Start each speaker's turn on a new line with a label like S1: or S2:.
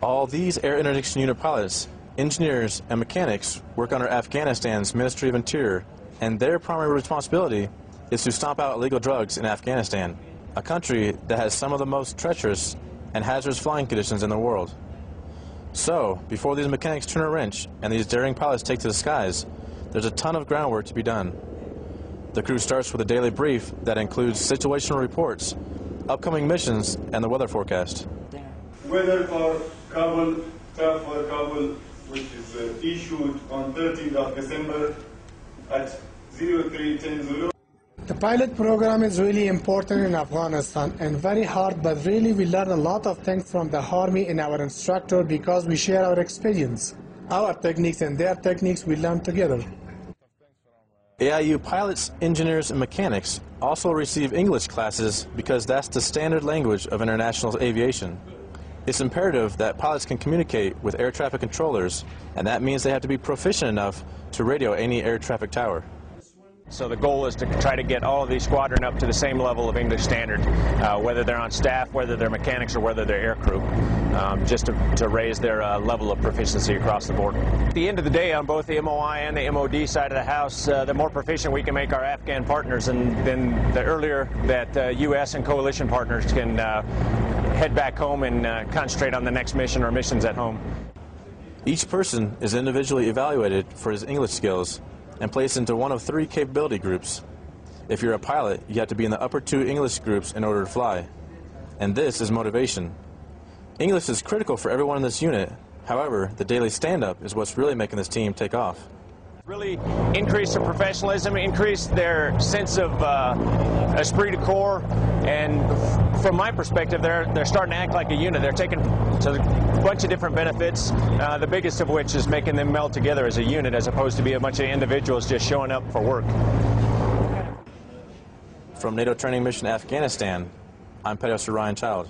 S1: All these air interdiction unit pilots, engineers, and mechanics work under Afghanistan's Ministry of Interior, and their primary responsibility is to stomp out illegal drugs in Afghanistan, a country that has some of the most treacherous and hazardous flying conditions in the world. So, before these mechanics turn a wrench and these daring pilots take to the skies, there's a ton of groundwork to be done. The crew starts with a daily brief that includes situational reports, upcoming missions, and the weather forecast.
S2: Weather for Kabul, draft for Kabul, which is issued on 13th of December at 0310 Zulu.
S3: The pilot program is really important in Afghanistan and very hard, but really we learn a lot of things from the Army and our instructor because we share our experience. Our techniques and their techniques we learn together.
S1: AIU pilots, engineers, and mechanics also receive English classes because that's the standard language of international aviation. It's imperative that pilots can communicate with air traffic controllers, and that means they have to be proficient enough to radio any air traffic tower.
S4: So the goal is to try to get all of these squadron up to the same level of English standard, whether they're on staff, whether they're mechanics, or whether they're air crew, just to raise their level of proficiency across the board. At the end of the day, on both the MOI and the MOD side of the house, the more proficient we can make our Afghan partners, and then the earlier that U.S. and coalition partners can head back home and concentrate on the next mission or missions at home.
S1: Each person is individually evaluated for his English skills and placed into one of 3 capability groups. If you're a pilot, you have to be in the upper 2 English groups in order to fly. And this is motivation. English is critical for everyone in this unit. However, the daily stand-up is what's really making this team take off.
S4: Really increase their professionalism, increase their sense of esprit de corps, and from my perspective, they're starting to act like a unit. They're taking a bunch of different benefits, the biggest of which is making them meld together as a unit as opposed to be a bunch of individuals just showing up for work.
S1: From NATO Training Mission Afghanistan, I'm Petty Officer Ryan Child.